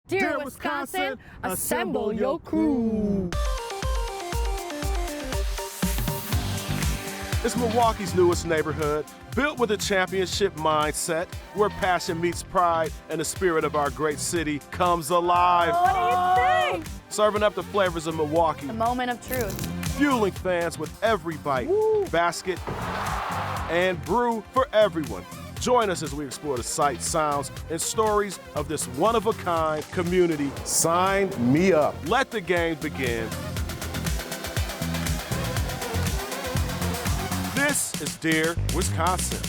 Dear Wisconsin, assemble your crew. It's Milwaukee's newest neighborhood, built with a championship mindset, where passion meets pride and the spirit of our great city comes alive. What do you think? Serving up the flavors of Milwaukee, The moment of truth. fueling fans with every bite, basket, and brew for everyone. Join us as we explore the sights, sounds, and stories of this one-of-a-kind community. Sign me up. Let the game begin. This is Dear Wisconsin.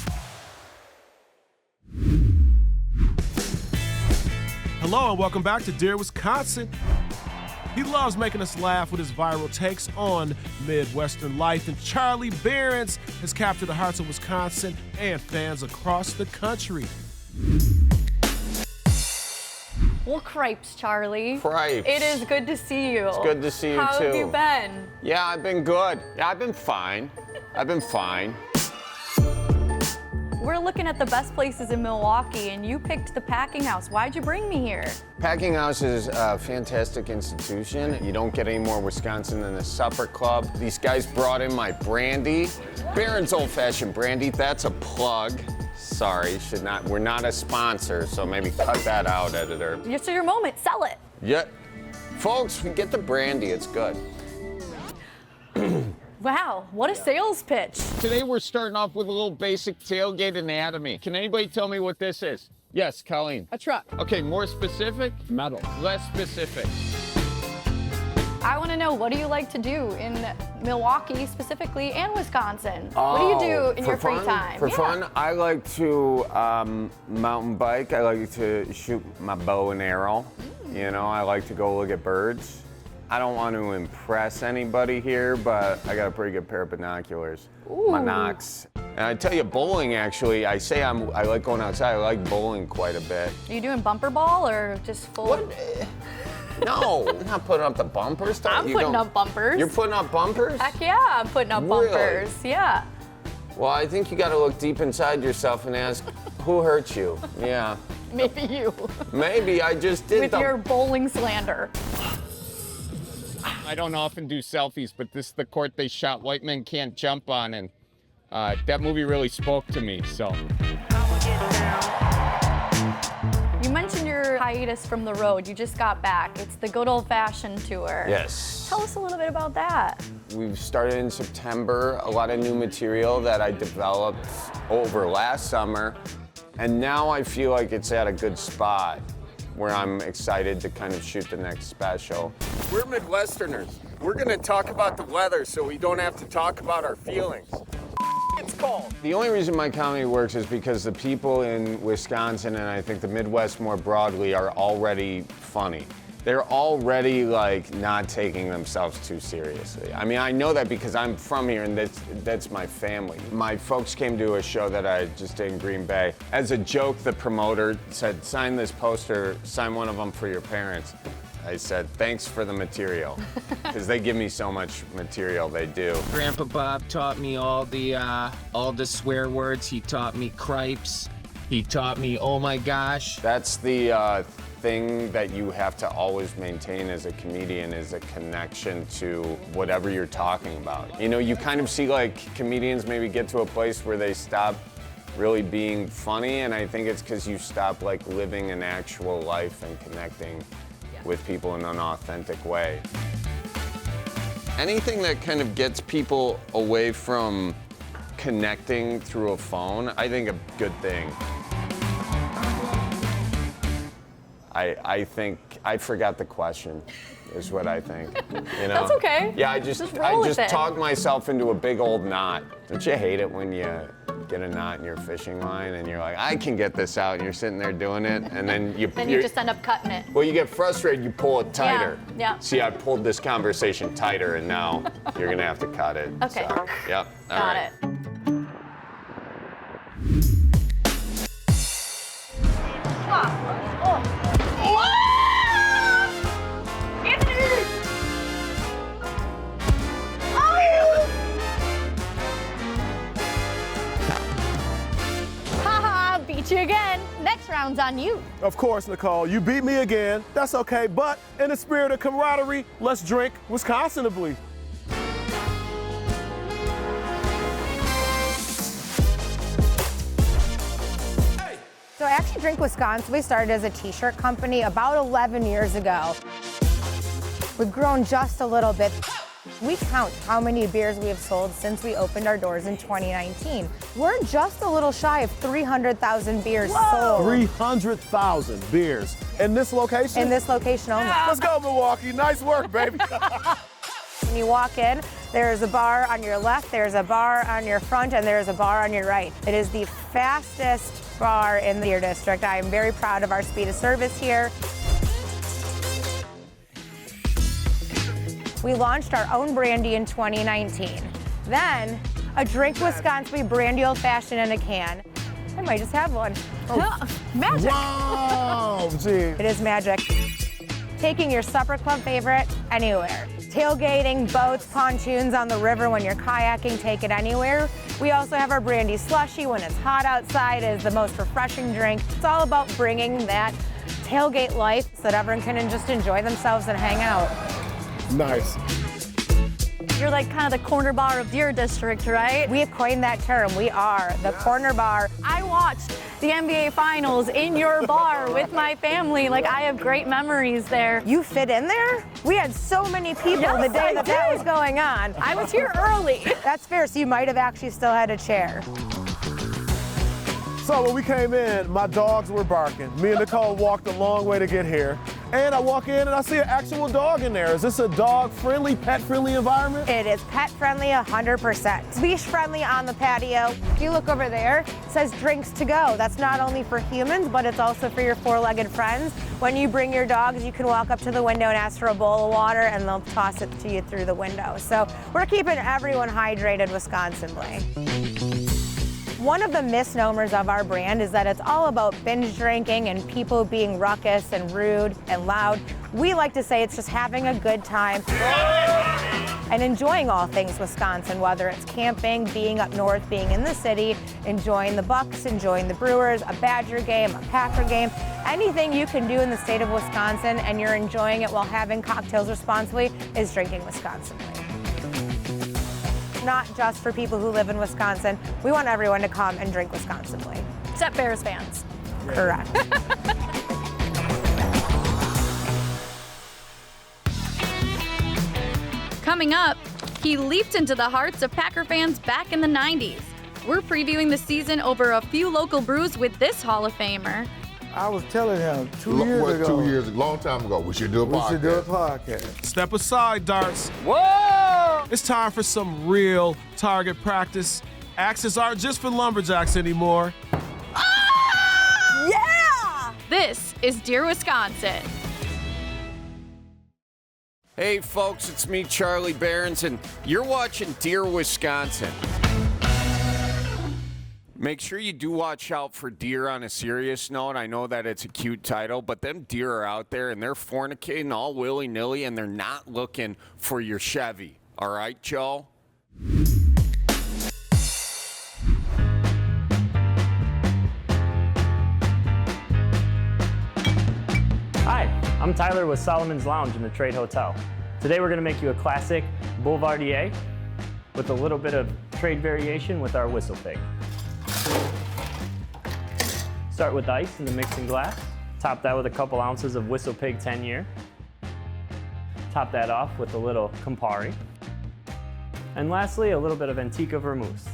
Hello and welcome back to Dear Wisconsin. He loves making us laugh with his viral takes on Midwestern life, and Charlie Behrens has captured the hearts of Wisconsin and fans across the country. Well, cripes, Charlie. Cripes. It is good to see you. It's good to see you, How too. have you been? Yeah, I've been good. Yeah, I've been fine. We're looking at the best places in Milwaukee, and you picked the Packing House. Why'd you bring me here? Packing House is a fantastic institution. You don't get any more Wisconsin than the Supper Club. These guys brought in my brandy. Barron's Old Fashioned Brandy, that's a plug. Sorry, we're not a sponsor, so maybe cut that out, editor. It's your moment, sell it. Yeah. Folks, we get the brandy, it's good. Wow, what a sales pitch. Today we're starting off with a little basic tailgate anatomy. Can anybody tell me what this is? Yes, Colleen. A truck. Okay, more specific? Metal. Less specific. I want to know, what do you like to do in Milwaukee specifically and Wisconsin? What do you do in your free time? For Yeah. fun, I like to mountain bike. I like to shoot my bow and arrow. You know, I like to go look at birds. I don't want to impress anybody here, but I got a pretty good pair of binoculars. Monox. And I tell you, bowling actually, I like going outside. I like bowling quite a bit. Are you doing bumper ball or just full? No, I'm not putting up the bumpers. I'm putting up bumpers. You're putting up bumpers? Heck yeah, I'm putting up Really? bumpers. Yeah. Well, I think you got to look deep inside yourself and ask, who hurt you? Yeah. Maybe you. Maybe I just did With your bowling slander. I don't often do selfies, but this is the court they shot White Men Can't Jump on, and that movie really spoke to me, so. You mentioned your hiatus from the road. You just got back. It's the Good Old Fashioned Tour. Yes. Tell us a little bit about that. We've started in September, a lot of new material that I developed over last summer, and now I feel like it's at a good spot where I'm excited to kind of shoot the next special. We're Midwesterners. We're gonna talk about the weather so we don't have to talk about our feelings. It's cold. The only reason my comedy works is because the people in Wisconsin, and I think the Midwest more broadly, are already funny. They're already like not taking themselves too seriously. I mean, I know that because I'm from here and that's my family. My folks came to a show that I just did in Green Bay. As a joke, the promoter said, sign this poster, sign one of them for your parents. I said, thanks for the material, because they give me so much material, they do. Grandpa Bob taught me all the swear words. He taught me cripes. He taught me, oh my gosh. That's the thing that you have to always maintain as a comedian, is a connection to whatever you're talking about. You know, you kind of see like comedians maybe get to a place where they stop really being funny, and I think it's because you stop like living an actual life and connecting with people in an authentic way. Anything that kind of gets people away from connecting through a phone, I think a good thing. I think I forgot the question, is what I think. You know? That's okay. Yeah, I just roll with it. talked myself into a big old knot. Don't you hate it when you get a knot in your fishing line and you're like, I can get this out, and you're sitting there doing it, and then you just end up cutting it. well, you get frustrated, you pull it tighter. Yeah. See, I pulled this conversation tighter, and now you're gonna have to cut it. Okay. So, yep. All Got right. it. Haha, beat you again. Next round's one's on you. Of course, Nicole, you beat me again. That's okay, but in the spirit of camaraderie, let's drink Wisconsinably. So actually Drink Wisconsin, we started as a t-shirt company about 11 years ago. We've grown just a little bit. We count how many beers we have sold since we opened our doors in 2019. We're just a little shy of 300,000 beers sold. 300,000 beers in this location? In this location only. Let's go, Milwaukee. Nice work, baby. When you walk in, there's a bar on your left, there's a bar on your front, and there's a bar on your right. It is the fastest bar in the Deer District. I am very proud of our speed of service here. We launched our own brandy in 2019. Then, a Drink Wisconsin brandy old fashioned in a can. I might just have one. Magic. Wow, gee. It is magic. Taking your supper club favorite anywhere. Tailgating, boats, pontoons on the river when you're kayaking, take it anywhere. We also have our brandy slushy when it's hot outside. It is the most refreshing drink. It's all about bringing that tailgate life so that everyone can just enjoy themselves and hang out. Nice. You're like kind of the corner bar of Deer District, right? We have coined that term. We are the corner bar. I watched the NBA Finals in your bar with my family. Like, I have great memories there. You fit in there? We had so many people Yes, the day I that did. was going on. I was here early. That's fair, so you might have actually still had a chair. So when we came in, my dogs were barking. Me and Nicole walked a long way to get here. And I walk in and I see an actual dog in there. Is this a dog-friendly, pet-friendly environment? It is pet friendly 100%. Leash friendly on the patio. If you look over there, it says drinks to go. That's not only for humans, but it's also for your four-legged friends. When you bring your dogs, you can walk up to the window and ask for a bowl of water and they'll toss it to you through the window. So we're keeping everyone hydrated Wisconsinly. One of the misnomers of our brand is that it's all about binge drinking and people being ruckus and rude and loud. We like to say it's just having a good time and enjoying all things Wisconsin, whether it's camping, being up north, being in the city, enjoying the Bucks, enjoying the Brewers, a Badger game, a Packer game, anything you can do in the state of Wisconsin and you're enjoying it while having cocktails responsibly is drinking Wisconsinly. Not just for people who live in Wisconsin. We want everyone to come and drink Wisconsinly. Except Bears fans. Correct. Coming up, he leaped into the hearts of Packer fans back in the 90s. We're previewing the season over a few local brews with this Hall of Famer. I was telling him 2 years ago. 2 years, a long time ago, we should do a podcast. We should do a podcast. Step aside, darts. Whoa! It's time for some real target practice. Axes aren't just for lumberjacks anymore. Yeah! This is Deer, Wisconsin. Hey folks, it's me, Charlie Behrens, and you're watching Deer, Wisconsin. Make sure you do watch out for deer on a serious note. I know that it's a cute title, but them deer are out there and they're fornicating all willy-nilly and they're not looking for your Chevy. All right, Joe? Hi, I'm Tyler with Solomon's Lounge in the Trade Hotel. Today we're going to make you a classic Boulevardier with a little bit of trade variation with our Whistle Pig. Start with ice in the mixing glass. Top that with a couple ounces of Whistle Pig 10-year. Top that off with a little Campari. And lastly, a little bit of Antica Vermouth.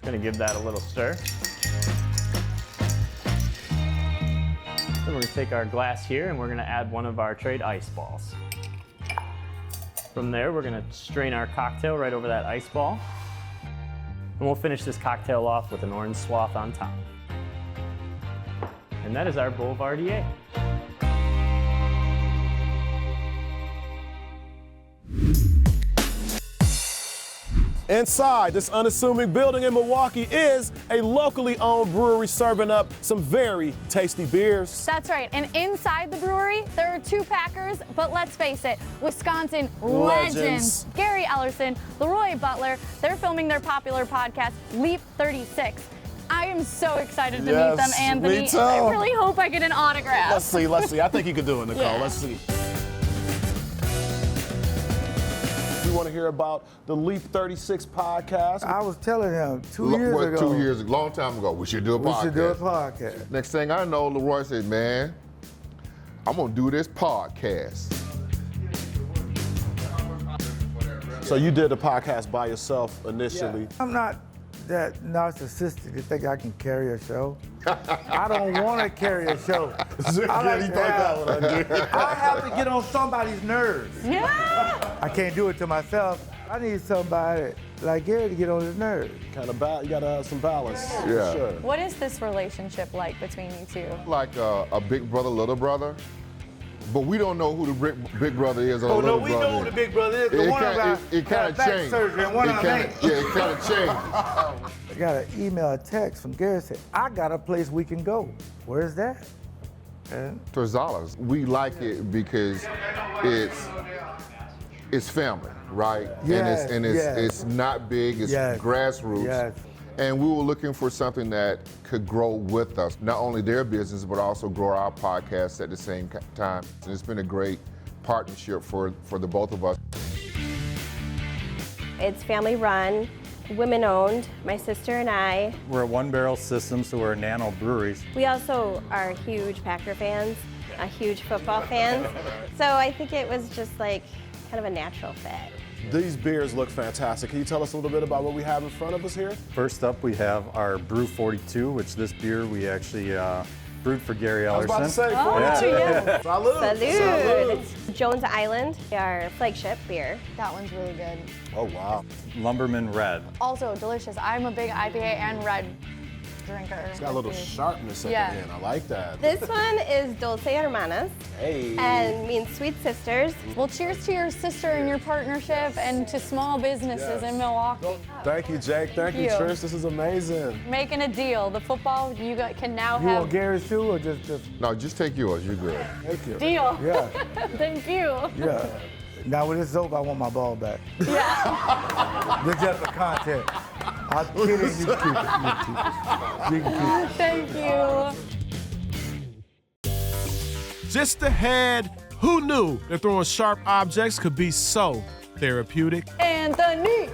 Going to give that a little stir. Then we're going to take our glass here and we're going to add one of our trade ice balls. From there, we're going to strain our cocktail right over that ice ball. And we'll finish this cocktail off with an orange swath on top. And that is our Boulevardier. Inside this unassuming building in Milwaukee is a locally owned brewery serving up some very tasty beers. That's right, and inside the brewery, there are two Packers, but let's face it, Wisconsin legends. Gary Ellerson, Leroy Butler, they're filming their popular podcast, Leap 36. I am so excited to meet Yes, them, Anthony. me too. I really hope I get an autograph. Let's see. I think you could do it, Nicole. Yeah. Let's see. We want to hear about the Leap 36 podcast. I was telling him 2 years ago. 2 years ago, long time ago, we should do a podcast. We should do a podcast. Next thing I know, Leroy said, man, I'm gonna do this podcast. So you did the podcast by yourself initially. I'm not that narcissistic to think I can carry a show. I don't want to carry a show. I have to get on somebody's nerves. Yeah. I can't do it to myself. I need somebody like Gary to get on his nerves. You gotta have some balance. Yeah. For sure. What is this relationship like between you two? Like a big brother, little brother. But we don't know who the big brother is or Oh, little no, we brother know who the big brother is. The one of our it kind of back changed. surgery and one of them ain't. Yeah, it kind of changed. I got an email, a text from Gary said, I got a place we can go. Where's that? And Torzalas. We like it because it's family, right? Yes, and yes. it's not big, it's Yes, grassroots. yes. And we were looking for something that could grow with us, not only their business, but also grow our podcast at the same time. And it's been a great partnership for the both of us. It's family run, women owned, my sister and I. We're a One Barrel System, so we're nano breweries. We also are huge Packer fans, huge football fans. So I think it was just like kind of a natural fit. These beers look fantastic. Can you tell us a little bit about what we have in front of us here? First up, we have our Brew 42, which this beer we actually brewed for Gary Ellerson. I was about to say, 42. yeah. Salud. Salud. Jones Island, our flagship beer. That one's really good. Oh, wow. Lumberman Red. Also delicious. I'm a big IPA and red drinker. It's got a little sharpness at Yeah. the end. I like that. This one is Dulce Hermanas Hey. and means sweet sisters. Well, cheers to your sister and your partnership and to small businesses in Milwaukee. Thank you, Jake. Thank you, you. Trish. This is amazing. Making a deal. The football, you can now you have want Gary's too or just No, just take yours, you're good. thank you. deal. Yeah, Thank you. yeah. Now when it's over, I want my ball back. Yeah. It's just for content. I'm kidding, you keep it. You can keep it. Thank you. Just ahead, who knew that throwing sharp objects could be so therapeutic? Anthony.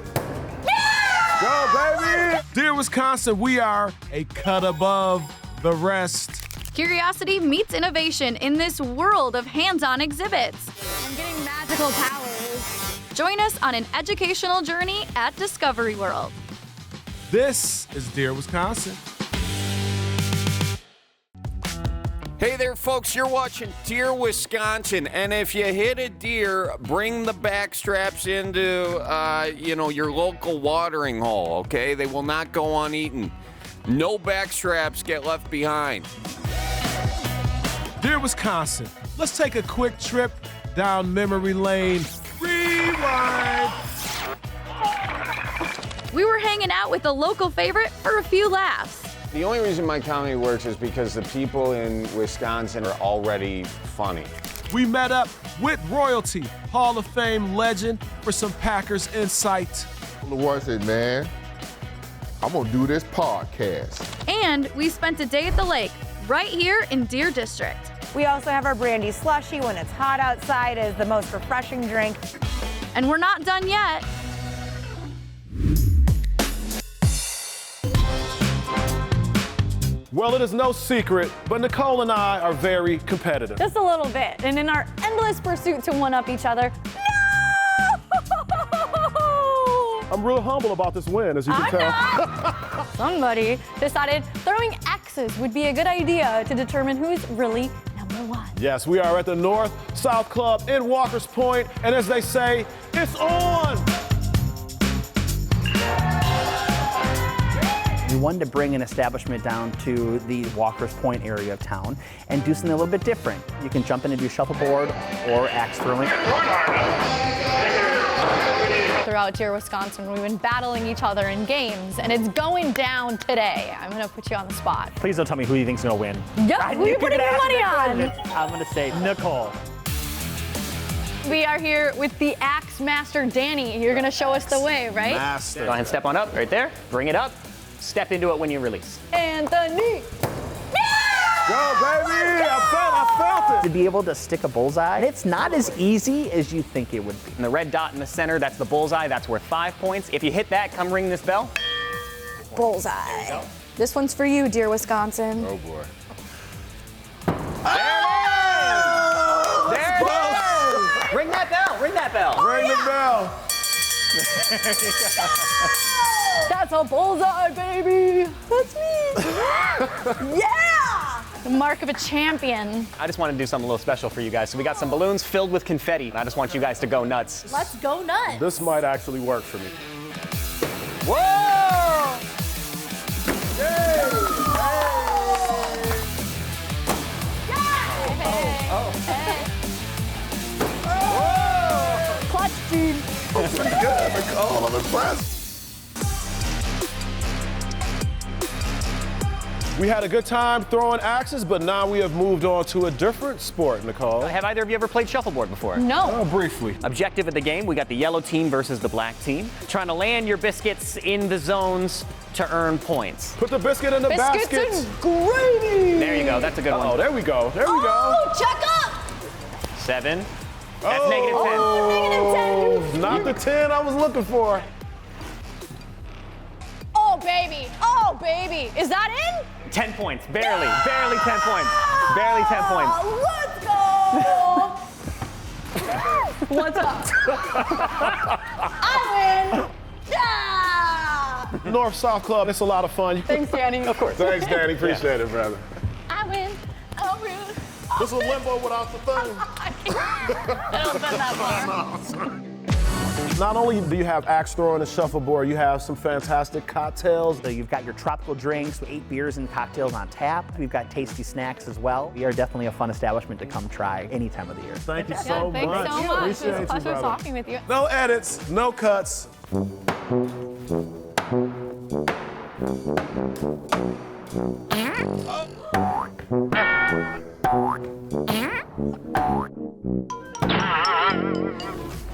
Go, baby! Dear Wisconsin, we are a cut above the rest. Curiosity meets innovation in this world of hands-on exhibits. I'm getting magical powers. Join us on an educational journey at Discovery World. This is Dear Wisconsin. Hey there, folks. You're watching Deer Wisconsin, and if you hit a deer, bring the back straps into, your local watering hole. Okay, they will not go uneaten. No back straps get left behind. Dear Wisconsin, let's take a quick trip down memory lane. Rewind. We were hanging out with a local favorite for a few laughs. The only reason my comedy works is because the people in Wisconsin are already funny. We met up with royalty, Hall of Fame legend, for some Packers insight. Leroy said, man, I'm gonna do this podcast. And we spent a day at the lake, right here in Deer District. We also have our brandy slushy when it's hot outside is the most refreshing drink. And we're not done yet. Well, it is no secret, but Nicole and I are very competitive. Just a little bit. And in our endless pursuit to one-up each other, no! I'm real humble about this win, as you can tell. Somebody decided throwing axes would be a good idea to determine who's really number one. Yes, we are at the North-South Club in Walker's Point, and as they say, it's on! We wanted to bring an establishment down to the Walker's Point area of town and do something a little bit different. You can jump in and do shuffleboard or axe throwing. Throughout Deer, Wisconsin, we've been battling each other in games, and it's going down today. I'm gonna put you on the spot. Please don't tell me who you think's gonna win. Yeah, who are you putting your money on? I'm gonna say Nicole. We are here with the Axe Master, Danny. You're gonna show us the way, right? Go ahead and step on up, right there. Bring it up. Step into it when you release. Anthony! Go, baby! I felt it! To be able to stick a bullseye, it's not as easy as you think it would be. And the red dot in the center, that's the bullseye. That's worth 5 points. If you hit that, come ring this bell. Bullseye. This one's for you, dear Wisconsin. Oh, boy. There it is! Ring that bell, ring that bell. Ring the bell. That's a bullseye, baby. That's me. Yeah! The mark of a champion. I just want to do something a little special for you guys. So we got some balloons filled with confetti. I just want you guys to go nuts. Let's go nuts. This might actually work for me. Whoa! Clutch, dude. That's pretty good, Nicole. I'm impressed. We had a good time throwing axes, but now we have moved on to a different sport, Nicole. Have either of you ever played shuffleboard before? No. Oh, briefly. Objective of the game, we got the yellow team versus the black team. Trying to land your biscuits in the zones to earn points. Put the biscuit in the basket. Biscuits and gravy. There you go, that's a good one. Oh, there we go. There we go. Oh, check up. 7. That's Oh. negative 10. Not the 10 I was looking for. Oh, baby. Oh, baby. Is that in? 10 points, barely 10 points. Barely 10 points. Let's go. What's up? I win. Yeah. North-South Club, it's a lot of fun. Thanks, Danny. Of course. Thanks, Danny. Appreciate it, brother. I win. Oh, rude. This is limbo without the thing. I don't bend that far. Not only do you have axe throwing and shuffleboard, you have some fantastic cocktails. So you've got your tropical drinks, 8 beers and cocktails on tap. We've got tasty snacks as well. We are definitely a fun establishment to come try any time of the year. Thank you Yeah, so thanks much. so much. Appreciate It was a you, pleasure brother. talking with you. No edits, no cuts.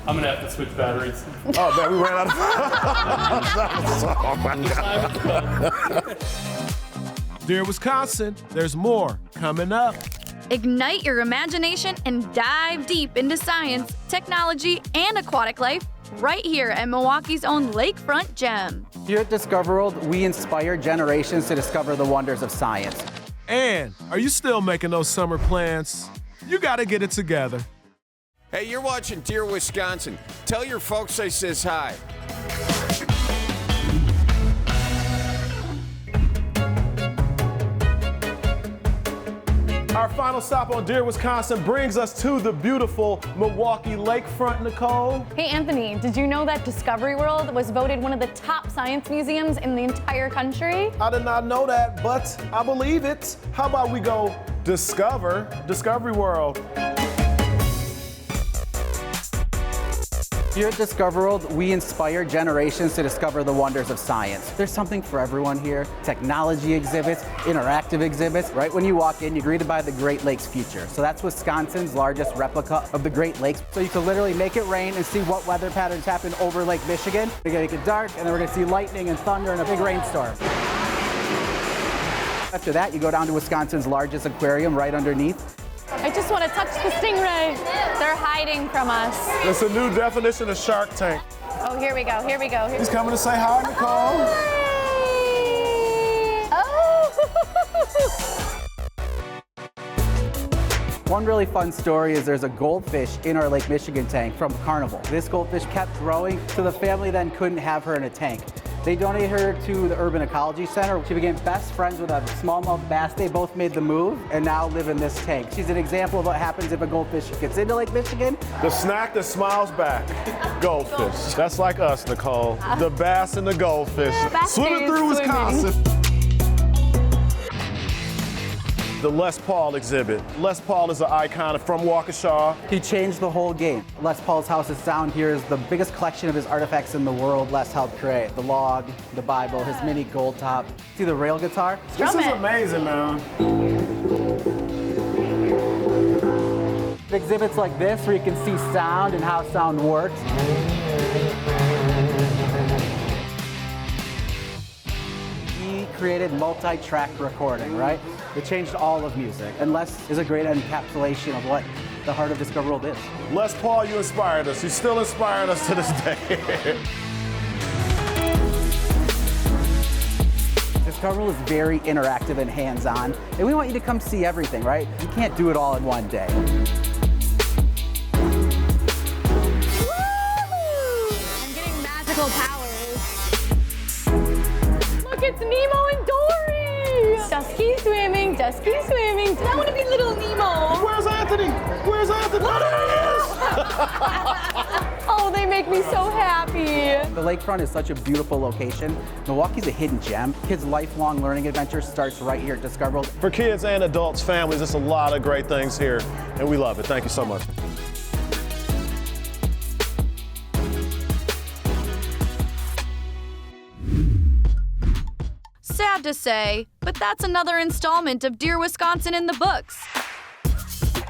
I'm gonna have to switch batteries. Oh, man, we ran out of Dear Wisconsin, there's more coming up. Ignite your imagination and dive deep into science, technology, and aquatic life right here at Milwaukee's own Lakefront Gem. Here at Discover World, we inspire generations to discover the wonders of science. And are you still making those summer plans? You gotta get it together. Hey, you're watching Dear Wisconsin. Tell your folks I says hi. Our final stop on Dear Wisconsin brings us to the beautiful Milwaukee Lakefront, Nicole. Hey, Anthony, did you know that Discovery World was voted one of the top science museums in the entire country? I did not know that, but I believe it. How about we go discover Discovery World? Here at Discover World, we inspire generations to discover the wonders of science. There's something for everyone here. Technology exhibits, interactive exhibits. Right when you walk in, you're greeted by the Great Lakes Future. So that's Wisconsin's largest replica of the Great Lakes. So you can literally make it rain and see what weather patterns happen over Lake Michigan. We're gonna make it dark, and then we're gonna see lightning and thunder and a big rainstorm. After that, you go down to Wisconsin's largest aquarium right underneath. I just want to touch the stingray. They're hiding from us. It's a new definition of Shark Tank. Oh, here we go, here we go. He's coming to say hi, Nicole. One really fun story is there's a goldfish in our Lake Michigan tank from Carnival. This goldfish kept growing, so the family then couldn't have her in a tank. They donated her to the Urban Ecology Center. She became best friends with a smallmouth bass. They both made the move and now live in this tank. She's an example of what happens if a goldfish gets into Lake Michigan. The snack that smiles back. Goldfish. That's like us, Nicole. The bass and the goldfish. Swimming through Wisconsin. The Les Paul exhibit. Les Paul is an icon from Waukesha. He changed the whole game. Les Paul's House of Sound here is the biggest collection of his artifacts in the world Les helped create. The log, the Bible, his mini gold top. See the rail guitar? This is amazing, man. Exhibits like this where you can see sound and how sound works. created multi-track recording, right? It changed all of music. And Les is a great encapsulation of what the heart of Discover World is. Les Paul, you inspired us. You still inspiring us to this day. Discover World is very interactive and hands-on, and we want you to come see everything, right? You can't do it all in one day. I'm getting magical powers. Look, it's Nemo and Dory! Just keep swimming, just keep swimming. I want to be little Nemo. Where's Anthony? Where's Anthony? Oh, there he is! Oh, they make me so happy. The lakefront is such a beautiful location. Milwaukee's a hidden gem. Kids' lifelong learning adventure starts right here at Discover World. For kids and adults, families, there's a lot of great things here, and we love it. Thank you so much. Sad to say, but that's another installment of Dear Wisconsin in the books.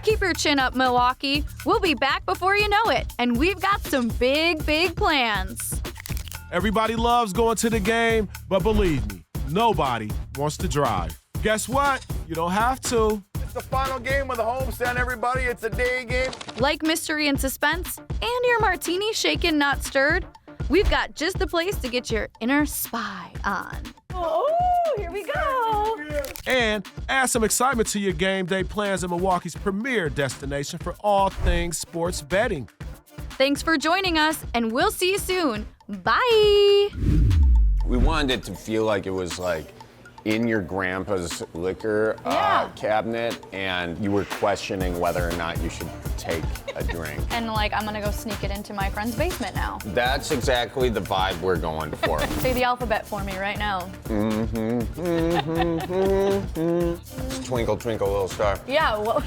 Keep your chin up, Milwaukee. We'll be back before you know it, and we've got some big, big plans. Everybody loves going to the game, but believe me, nobody wants to drive. Guess what? You don't have to. It's the final game of the homestand, everybody. It's a day game. Like mystery and suspense, and your martini shaken, not stirred, we've got just the place to get your inner spy on. Oh, here we go. And add some excitement to your game day plans at Milwaukee's premier destination for all things sports betting. Thanks for joining us, and we'll see you soon. Bye. We wanted it to feel like it was like in your grandpa's liquor cabinet, and you were questioning whether or not you should take a drink. And like, I'm gonna go sneak it into my friend's basement now. That's exactly the vibe we're going for. Say the alphabet for me right now. Twinkle, twinkle, little star. Yeah, well.